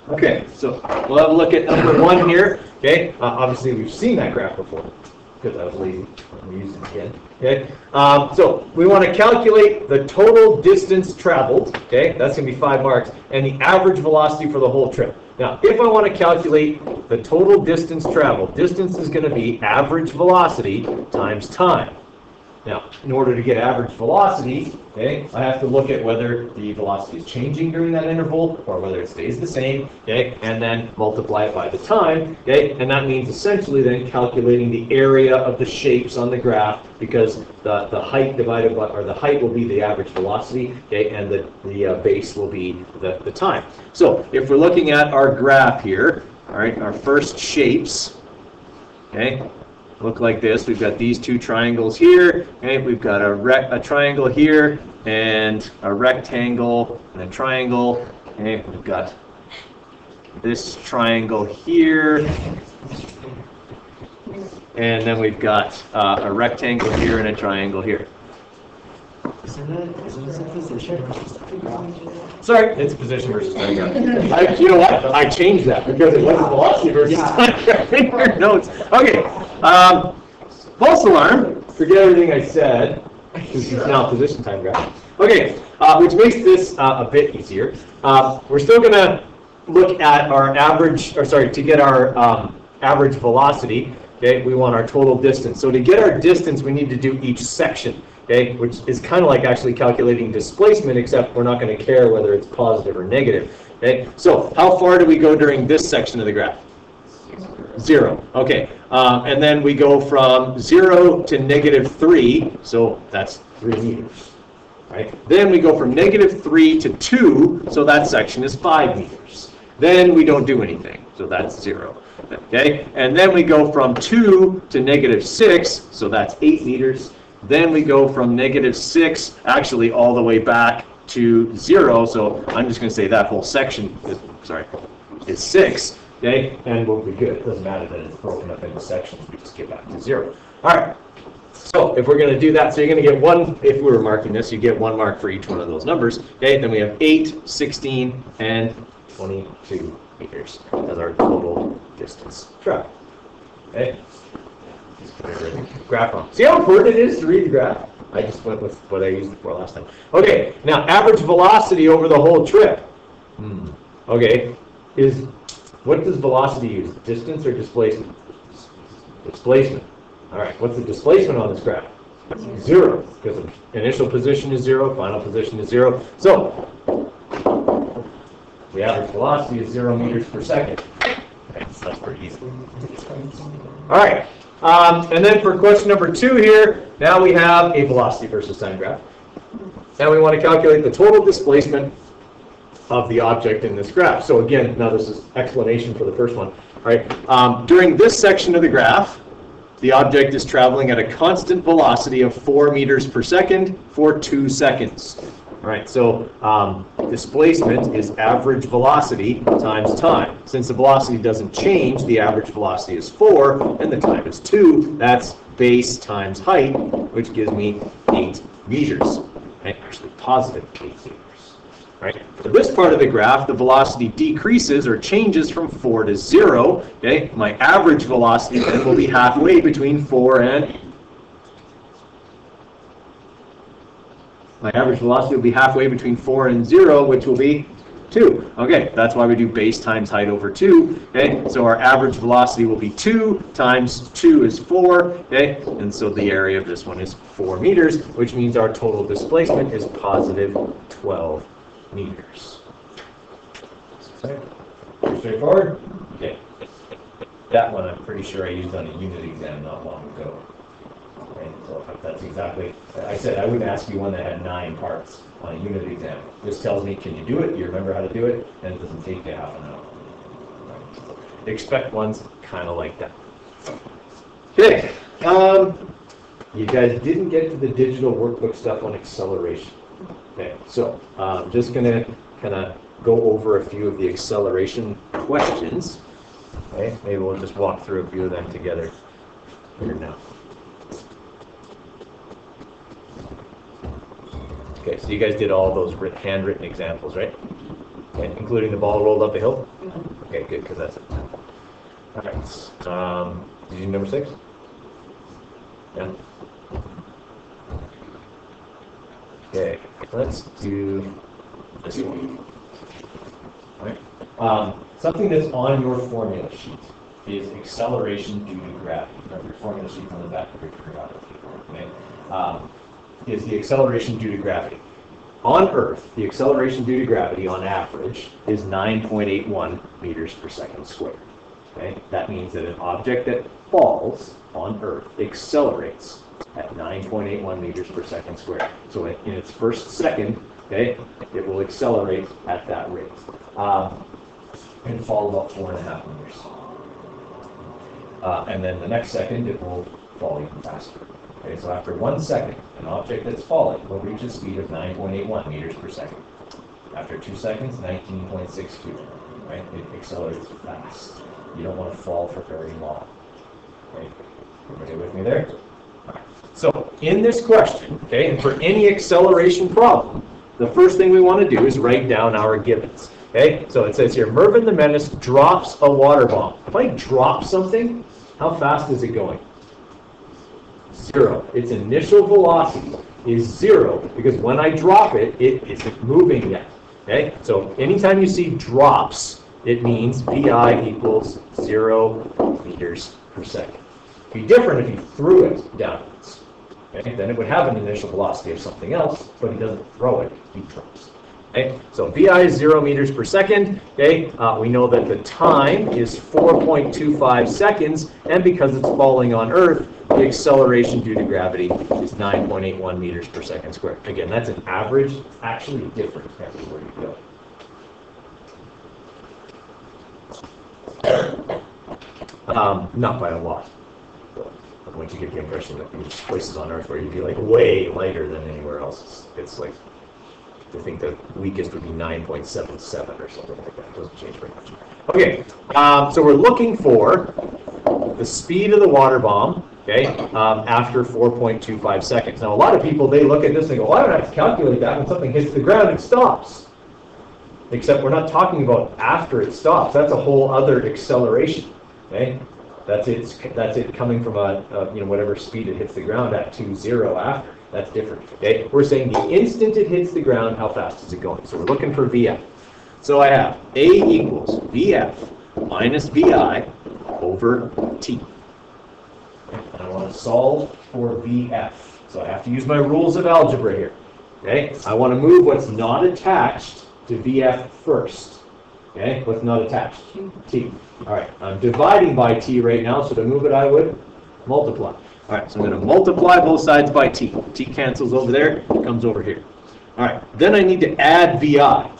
Okay, so we'll have a look at number 1 here. Okay, obviously we've seen that graph before because I was lazy. I'm using it again. Okay, so we want to calculate the total distance traveled. Okay, that's going to be 5 marks, and the average velocity for the whole trip. Now, if I want to calculate the total distance traveled, distance is going to be average velocity times time. Now, in order to get average velocity, okay, I have to look at whether the velocity is changing during that interval or whether it stays the same, okay, and then multiply it by the time, okay, and that means essentially then calculating the area of the shapes on the graph because the height divided by, or the height will be the average velocity, okay, and the base will be the time. So if we're looking at our graph here, all right, our first shapes, okay, look like this. We've got these 2 triangles here, okay? We've got a triangle here, and a rectangle, and a triangle, okay? We've got this triangle here, and then we've got a rectangle here and a triangle here. Isn't it a position versus time? Sorry, it's position versus time graph. You know what? I changed that because it wasn't velocity versus time graph in your notes. Okay, false alarm. Forget everything I said because it's now position time graph. Okay, which makes this a bit easier. We're still going to look at our average, or sorry, to get our average velocity. Okay, we want our total distance. So to get our distance, we need to do each section. Okay, which is kind of like actually calculating displacement, except we're not going to care whether it's positive or negative. Okay, so how far do we go during this section of the graph? 0. Okay, and then we go from 0 to -3, so that's 3 meters. Right? Then we go from -3 to 2, so that section is 5 meters. Then we don't do anything, so that's 0. Okay, and then we go from 2 to -6, so that's 8 meters. Then we go from -6 actually all the way back to 0. So I'm just going to say that whole section is 6. Okay, and we'll be good. It doesn't matter that it's broken up into sections. We just get back to 0. All right. So if we're going to do that, so you're going to get 1. If we were marking this, you get 1 mark for each one of those numbers. Okay. Then we have 8, 16, and 22 meters as our total distance traveled. Okay. Graph on. See how important it is to read the graph? I just went with what I used before last time. Okay, now average velocity over the whole trip. Okay, what does velocity use? Distance or displacement? Displacement. All right, what's the displacement on this graph? 0, because the initial position is 0, final position is 0. So the average velocity is 0 meters per second. Okay, so that's pretty easy. All right. And then for question number 2 here, now we have a velocity versus time graph. Now we want to calculate the total displacement of the object in this graph. So again, now this is explanation for the first one. All right. During this section of the graph, the object is traveling at a constant velocity of 4 meters per second for 2 seconds. All right, so displacement is average velocity times time. Since the velocity doesn't change, the average velocity is 4, and the time is 2. That's base times height, which gives me 8 meters. Okay, actually positive 8 meters. All right, for this part of the graph, the velocity decreases or changes from 4 to 0. Okay, my average velocity then will be halfway between 4 and... My average velocity will be halfway between 4 and 0, which will be 2. Okay, that's why we do base times height over 2. Okay, so our average velocity will be 2 times 2 is 4. Okay, and so the area of this one is 4 meters, which means our total displacement is positive 12 meters. Okay, pretty straightforward. Okay, that one I'm pretty sure I used on a unit exam not long ago. Right? So that's exactly, I said I wouldn't ask you one that had 9 parts on a unit exam. This tells me, can you do it? You remember how to do it? And it doesn't take you half an hour. Right? Expect ones kind of like that. Okay. You guys didn't get to the digital workbook stuff on acceleration. Okay, so I'm just going to kind of go over a few of the acceleration questions. Okay, maybe we'll just walk through a few of them together here now. Okay, so you guys did all those handwritten examples, right? Okay, including the ball rolled up a hill? Okay, good, because that's it. All right. Did you do number 6? Yeah. Okay, let's do this one. All right. Something that's on your formula sheet is acceleration due to gravity. Remember your formula sheet on the back of your periodic table. Okay? Is the acceleration due to gravity. On Earth, the acceleration due to gravity on average is 9.81 meters per second squared. Okay? That means that an object that falls on Earth accelerates at 9.81 meters per second squared. So in its first second, okay, it will accelerate at that rate. And fall about 4.5 meters. And then the next second, it will fall even faster. Okay, so after 1 second, an object that's falling will reach a speed of 9.81 meters per second. After 2 seconds, 19.62. Right? It accelerates fast. You don't want to fall for very long. Okay? Everybody with me there? Right. So in this question, okay, and for any acceleration problem, the first thing we want to do is write down our givens. Okay, so it says here, Mervyn the Menace drops a water bomb. If I drop something, how fast is it going? 0. Its initial velocity is 0 because when I drop it, it isn't moving yet. Okay, so anytime you see drops, it means VI equals 0 meters per second. It'd be different if you threw it downwards. Okay, then it would have an initial velocity of something else, but he doesn't throw it, he drops. Okay, so VI is 0 meters per second. Okay, we know that the time is 4.25 seconds, and because it's falling on Earth, the acceleration due to gravity is 9.81 meters per second squared. Again, that's an average. It's actually different everywhere you go. Not by a lot. I'm going to get the impression that there's places on Earth where you'd be like way lighter than anywhere else. It's like, I think the weakest would be 9.77 or something like that. It doesn't change very much. Okay, so we're looking for the speed of the water bomb, okay, after 4.25 seconds. Now, a lot of people, they look at this and go, well, I don't have to calculate that. When something hits the ground, it stops. Except we're not talking about after it stops. That's a whole other acceleration, okay? That's it coming from whatever speed it hits the ground at to 0 after. That's different. Okay, we're saying the instant it hits the ground, how fast is it going? So we're looking for VF. So I have A equals VF minus VI over T. And I want to solve for VF. So I have to use my rules of algebra here. Okay, I want to move what's not attached to VF first. Okay, what's not attached? T. All right, I'm dividing by T right now, so to move it, I would multiply. All right, so I'm going to multiply both sides by T. T cancels over there, it comes over here. All right, then I need to add VI. I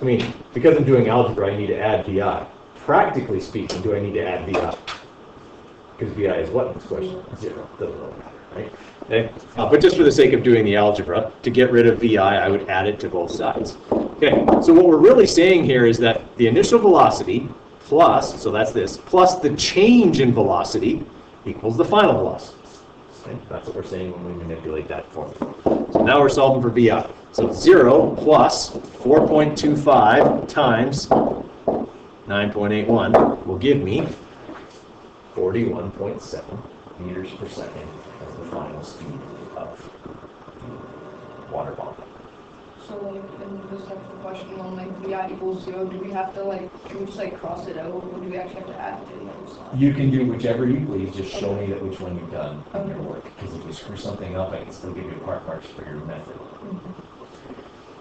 mean, because I'm doing algebra, I need to add VI. Practically speaking, do I need to add VI? Because VI is what in this question? 0. Doesn't really matter, right? Okay. But just for the sake of doing the algebra, to get rid of VI, I would add it to both sides. Okay, so what we're really saying here is that the initial velocity plus, so that's this, plus the change in velocity equals the final velocity. Okay, that's what we're saying when we manipulate that formula. So now we're solving for VI. So 0 plus 4.25 times 9.81 will give me 41.7 meters per second as the final speed of water bomb. So like in this type of question, when like VI equals 0, do we have to can we just cross it out, or do we actually have to add it to the other side? You can do whichever you please, just show me that which one you've done on your work. Because if you screw something up, I can still give you part marks for your method.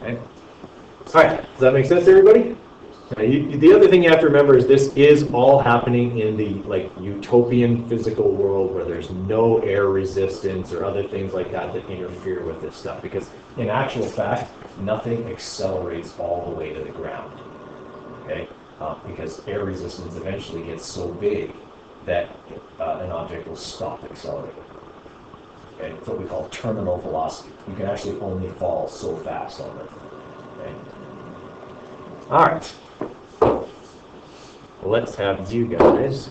Okay? All right, does that make sense to everybody? The other thing you have to remember is this is all happening in the utopian physical world where there's no air resistance or other things like that that interfere with this stuff. Because in actual fact, nothing accelerates all the way to the ground. Okay, because air resistance eventually gets so big that an object will stop accelerating. Okay, it's what we call terminal velocity. You can actually only fall so fast on Earth. Okay. All right. Let's have you guys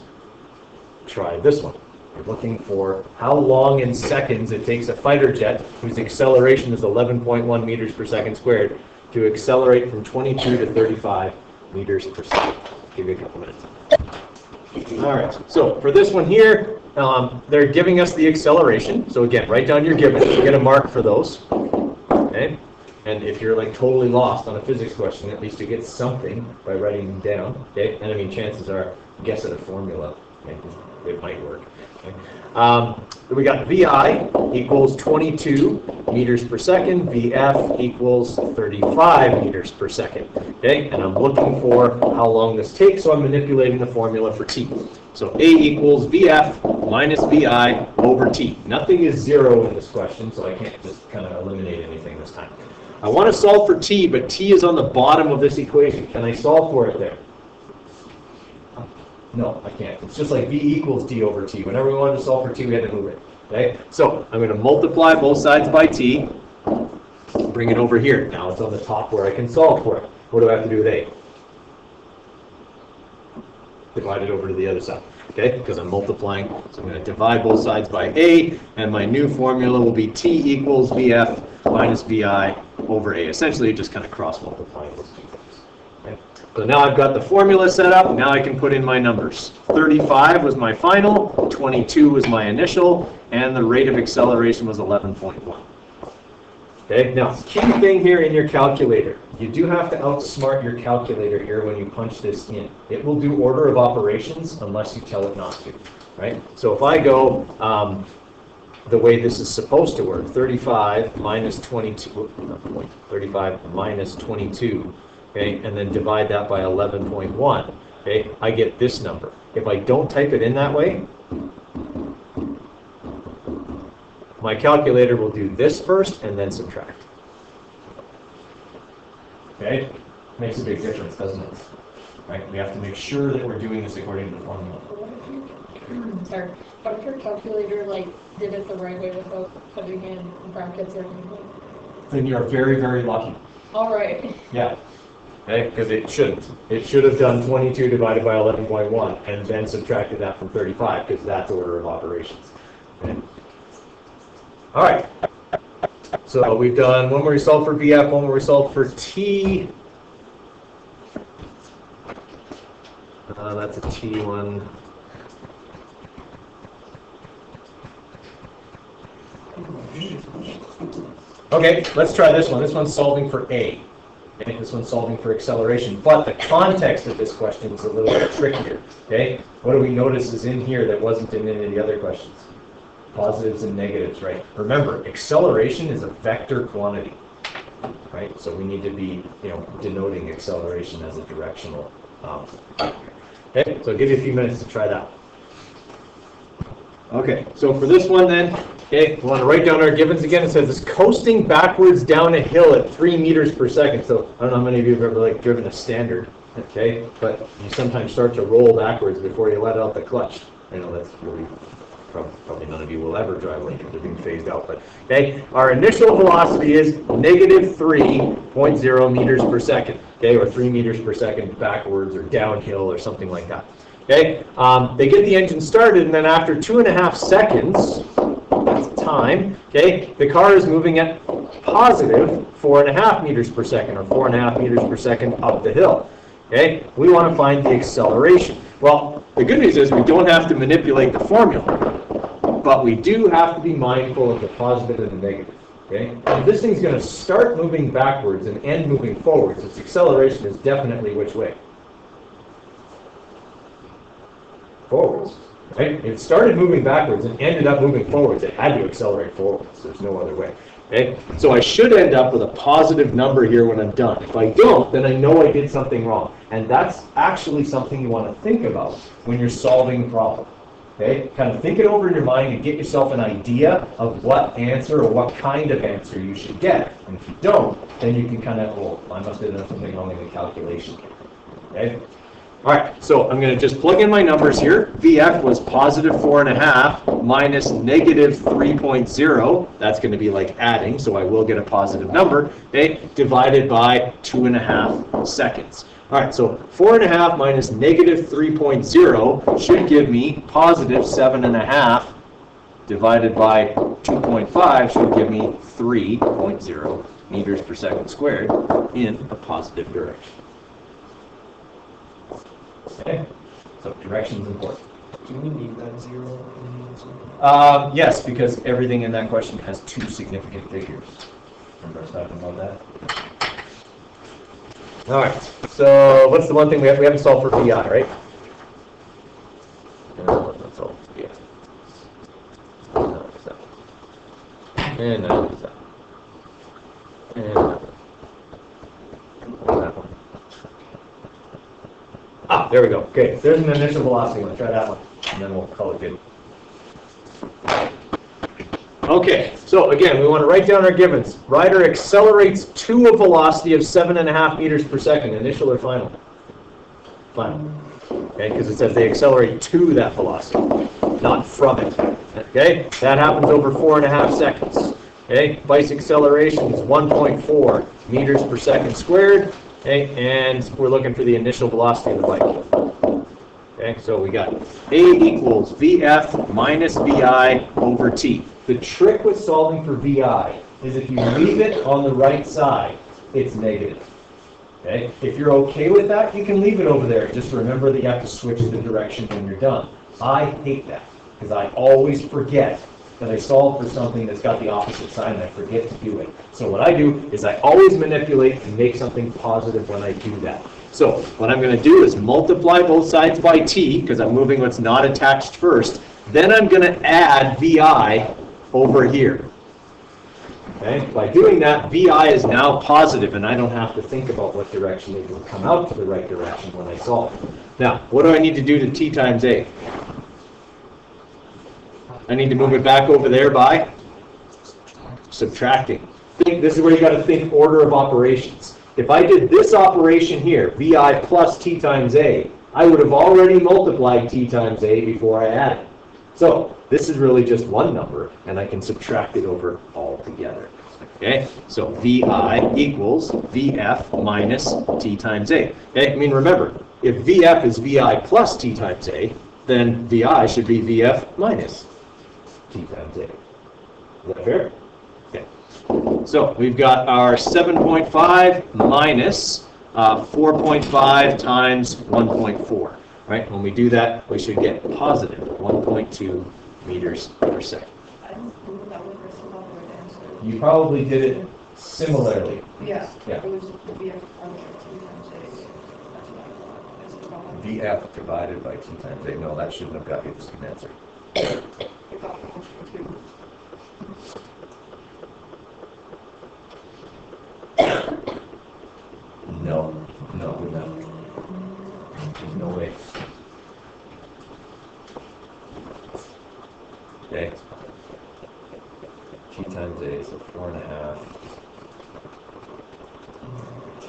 try this one. We're looking for how long in seconds it takes a fighter jet whose acceleration is 11.1 meters per second squared to accelerate from 22 to 35 meters per second. Give you a couple minutes. All right, so for this one here, they're giving us the acceleration. So again, write down your givens. You get a mark for those. Okay? And if you're like totally lost on a physics question, at least you get something by writing them down. Okay? And I mean, chances are, guess at a formula. Okay? It might work. Okay? We got VI equals 22 meters per second. VF equals 35 meters per second. Okay? And I'm looking for how long this takes, so I'm manipulating the formula for T. So A equals VF minus VI over T. Nothing is zero in this question, so I can't just kind of eliminate anything this time. I want to solve for T, but T is on the bottom of this equation. Can I solve for it there? No, I can't. It's just like V equals D over T. Whenever we wanted to solve for T, we had to move it. Okay? So I'm going to multiply both sides by T, bring it over here. Now it's on the top where I can solve for it. What do I have to do with A? Divide it over to the other side. Okay? Because I'm multiplying. So I'm going to divide both sides by A, and my new formula will be T equals VF minus VI over A. Essentially, just kind of cross-multiplying those two things. Okay? So now I've got the formula set up. Now I can put in my numbers. 35 was my final, 22 was my initial, and the rate of acceleration was 11.1. Okay, now key thing here in your calculator. You do have to outsmart your calculator here when you punch this in. It will do order of operations unless you tell it not to, right? So if I go the way this is supposed to work, 35 minus 22, 35 minus 22, okay, and then divide that by 11.1, okay, I get this number. If I don't type it in that way, my calculator will do this first and then subtract. Okay? Makes a big difference, doesn't it? Right? We have to make sure that we're doing this according to the formula. Sorry, but if your calculator like did it the right way without putting in brackets or anything? Then you're very, very lucky. All right. Yeah. Okay? Because it shouldn't. It should have done 22 divided by 11.1 and then subtracted that from 35 because that's order of operations. Okay? All right, so we've done one where we solve for VF, one where we solve for T. That's a T one. Okay, let's try this one. This one's solving for A. Okay, this one's solving for acceleration. But the context of this question is a little bit trickier. Okay, what do we notice is in here that wasn't in any of the other questions? Positives and negatives, right? Remember, acceleration is a vector quantity, right? So we need to be, denoting acceleration as a directional. Okay, so I'll give you a few minutes to try that. Okay, so for this one then, okay, we want to write down our givens again. It says it's coasting backwards down a hill at 3 meters per second. So I don't know how many of you have ever driven a standard, okay? But you sometimes start to roll backwards before you let out the clutch. I know that's really. Probably none of you will ever drive like they're being phased out, but okay, our initial velocity is negative 3.0 meters per second, okay, or 3 meters per second backwards or downhill or something like that. Okay, they get the engine started, and then after 2.5 seconds, that's time, okay, the car is moving at positive 4.5 meters per second or 4.5 meters per second up the hill. Okay, we want to find the acceleration. Well, the good news is we don't have to manipulate the formula, but we do have to be mindful of the positive and the negative. Okay, if this thing's going to start moving backwards and end moving forwards, its acceleration is definitely which way? Forwards. Right? If it started moving backwards and ended up moving forwards, it had to accelerate forwards. There's no other way. Okay? So I should end up with a positive number here when I'm done. If I don't, then I know I did something wrong. And that's actually something you want to think about when you're solving a problem. Okay? Kind of think it over in your mind and get yourself an idea of what answer or what kind of answer you should get. And if you don't, then you can kind of, oh, I must have done something wrong in the calculation. Okay? All right, so I'm going to just plug in my numbers here. VF was positive 4.5 minus negative 3.0. That's going to be like adding, so I will get a positive number. Okay, divided by 2.5 seconds. All right, so 4.5 minus negative 3.0 should give me positive 7.5 divided by 2.5 should give me 3.0 meters per second squared in a positive direction. Okay, so direction is important. Do we need that 0 in the answer? Yes, because everything in that question has two significant figures. Remember I was talking about that? All right, so what's the one thing we haven't solved for VI, right? Let's solve for VI. No, it's that. And no, it's that. And that one. Ah, there we go. Okay, there's an initial velocity one. Try that one, and then we'll call it good. Okay, so again, we want to write down our givens. Rider accelerates to a velocity of 7.5 meters per second. Initial or final? Final. Okay, because it says they accelerate to that velocity, not from it. Okay, that happens over 4.5 seconds. Okay, bike's acceleration is 1.4 meters per second squared. Okay, and we're looking for the initial velocity of the bike. Okay, so we got A equals VF minus VI over T. The trick with solving for VI is if you leave it on the right side, it's negative. Okay, if you're okay with that, you can leave it over there. Just remember that you have to switch the direction when you're done. I hate that because I always forget that I solve for something that's got the opposite sign and I forget to do it. So what I do is I always manipulate and make something positive when I do that. So what I'm going to do is multiply both sides by t, because I'm moving what's not attached first. Then I'm going to add VI over here. Okay? By doing that, VI is now positive, and I don't have to think about what direction it will come out to the right direction when I solve. Now, what do I need to do to t times a? I need to move it back over there by subtracting. This is where you got to think order of operations. If I did this operation here, VI plus t times a, I would have already multiplied t times a before I added. So this is really just one number, and I can subtract it over all together. Okay, so VI equals VF minus t times a. Okay, I mean, remember, if VF is VI plus t times a, then VI should be VF minus t times a. Is that fair? Okay. So we've got our 7.5 minus 4.5 times 1.4. Right? When we do that, we should get positive 1.2 meters per second. I don't think that was the answer. You probably did it similarly. Yeah. Yeah. It was VF times A. That's what I thought. That's the problem. VF divided by t times a. No, that shouldn't have got you the same answer. I thought it was two. No, no. There's no way. Okay. T times a, so 4.5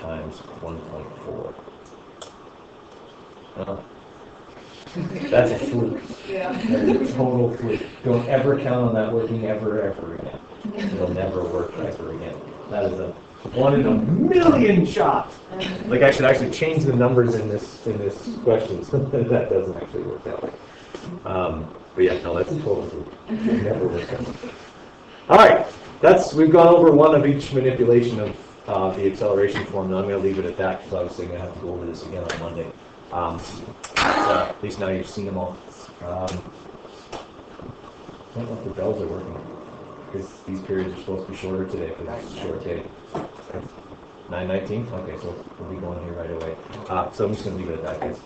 times 1.4. That's a fluke. Yeah. That's a total fluke. Don't ever count on that working ever again. It'll never work ever again. That is a 1 in a million shot. Like I should actually change the numbers in this question so that doesn't actually work out. But yeah, no, that's a total fluke. It'll never work out. All right, we've gone over one of each manipulation of the acceleration formula. I'm going to leave it at that because obviously I'm going to have to go over this again on Monday. So at least now you've seen them all. I don't know if the bells are working because these periods are supposed to be shorter today because it's a short day. 9:19? Okay, so we'll be going here right away. So I'm just going to leave it at that, guys.